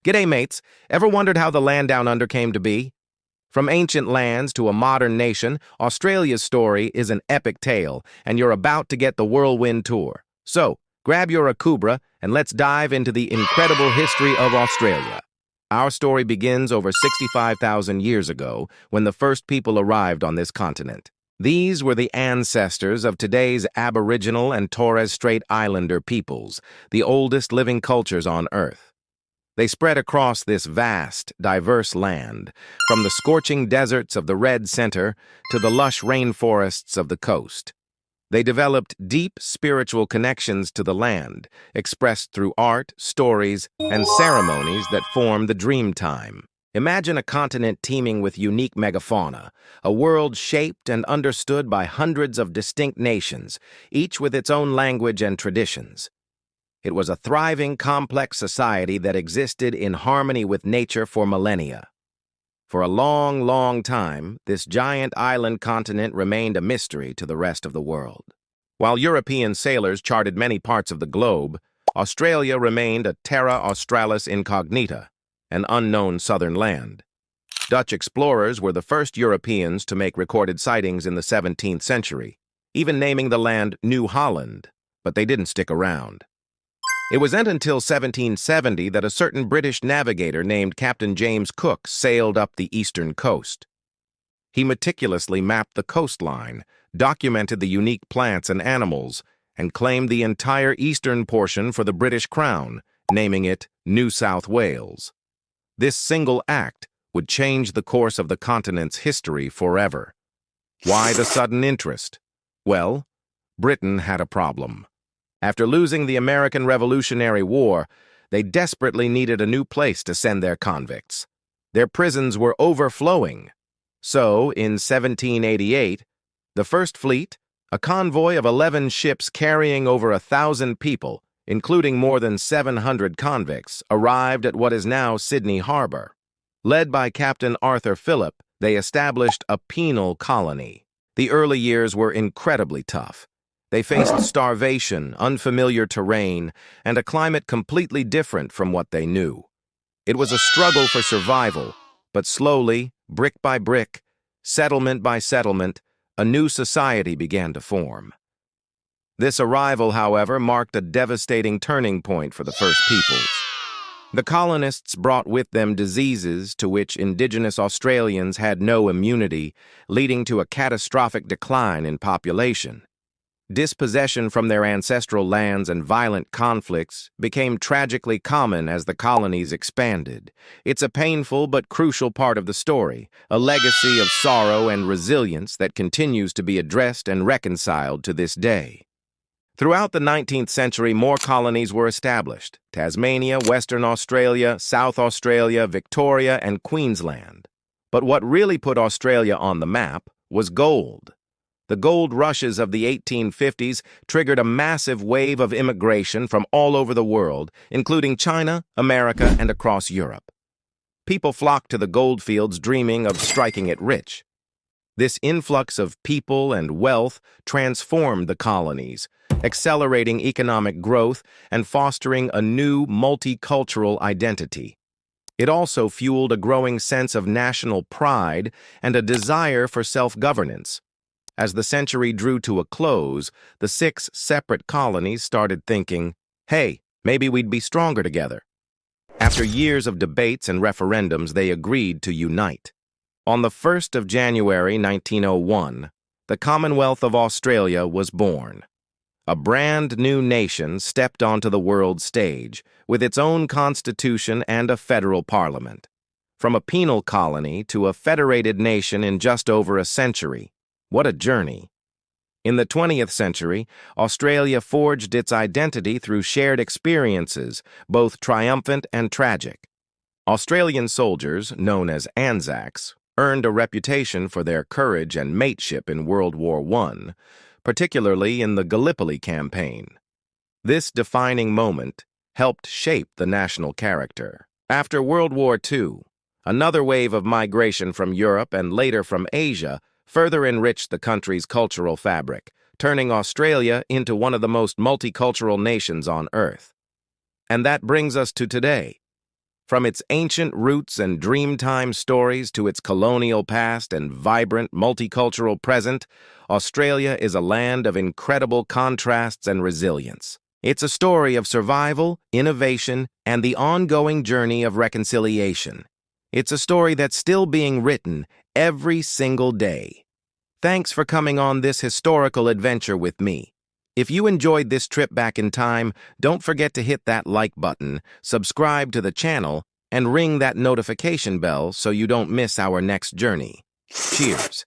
G'day, mates. Ever wondered how the land down under came to be? From ancient lands to a modern nation, Australia's story is an epic tale, and you're about to get the whirlwind tour. So, grab your akubra and let's dive into the incredible history of Australia. Our story begins over 65,000 years ago, when the first people arrived on this continent. These were the ancestors of today's Aboriginal and Torres Strait Islander peoples, the oldest living cultures on Earth. They spread across this vast, diverse land, from the scorching deserts of the Red Center to the lush rainforests of the coast. They developed deep spiritual connections to the land, expressed through art, stories, and ceremonies that form the Dreamtime. Imagine a continent teeming with unique megafauna, a world shaped and understood by hundreds of distinct nations, each with its own language and traditions. It was a thriving, complex society that existed in harmony with nature for millennia. For a long, long time, this giant island continent remained a mystery to the rest of the world. While European sailors charted many parts of the globe, Australia remained a terra australis incognita, an unknown southern land. Dutch explorers were the first Europeans to make recorded sightings in the 17th century, even naming the land New Holland, but they didn't stick around. It wasn't until 1770 that a certain British navigator named Captain James Cook sailed up the eastern coast. He meticulously mapped the coastline, documented the unique plants and animals, and claimed the entire eastern portion for the British Crown, naming it New South Wales. This single act would change the course of the continent's history forever. Why the sudden interest? Well, Britain had a problem. After losing the American Revolutionary War, they desperately needed a new place to send their convicts. Their prisons were overflowing. So, in 1788, the First Fleet, a convoy of 11 ships carrying over 1,000 people, including more than 700 convicts, arrived at what is now Sydney Harbor. Led by Captain Arthur Phillip, they established a penal colony. The early years were incredibly tough. They faced starvation, unfamiliar terrain, and a climate completely different from what they knew. It was a struggle for survival, but slowly, brick by brick, settlement by settlement, a new society began to form. This arrival, however, marked a devastating turning point for the first peoples. The colonists brought with them diseases to which indigenous Australians had no immunity, leading to a catastrophic decline in population. Dispossession from their ancestral lands and violent conflicts became tragically common as the colonies expanded. It's a painful but crucial part of the story, a legacy of sorrow and resilience that continues to be addressed and reconciled to this day. Throughout the 19th century, more colonies were established: Tasmania, Western Australia, South Australia, Victoria, and Queensland. But what really put Australia on the map was gold. The gold rushes of the 1850s triggered a massive wave of immigration from all over the world, including China, America, and across Europe. People flocked to the goldfields dreaming of striking it rich. This influx of people and wealth transformed the colonies, accelerating economic growth and fostering a new multicultural identity. It also fueled a growing sense of national pride and a desire for self-governance. As the century drew to a close, the 6 separate colonies started thinking, hey, maybe we'd be stronger together. After years of debates and referendums, they agreed to unite. On the 1st of January 1901, the Commonwealth of Australia was born. A brand new nation stepped onto the world stage, with its own constitution and a federal parliament. From a penal colony to a federated nation in just over a century. What a journey. In the 20th century, Australia forged its identity through shared experiences, both triumphant and tragic. Australian soldiers, known as Anzacs, earned a reputation for their courage and mateship in World War I, particularly in the Gallipoli campaign. This defining moment helped shape the national character. After World War II, another wave of migration from Europe and later from Asia further enriched the country's cultural fabric, turning Australia into one of the most multicultural nations on Earth. And that brings us to today. From its ancient roots and dreamtime stories to its colonial past and vibrant multicultural present, Australia is a land of incredible contrasts and resilience. It's a story of survival, innovation, and the ongoing journey of reconciliation. It's a story that's still being written every single day. Thanks for coming on this historical adventure with me. If you enjoyed this trip back in time, don't forget to hit that like button, subscribe to the channel, and ring that notification bell so you don't miss our next journey. Cheers!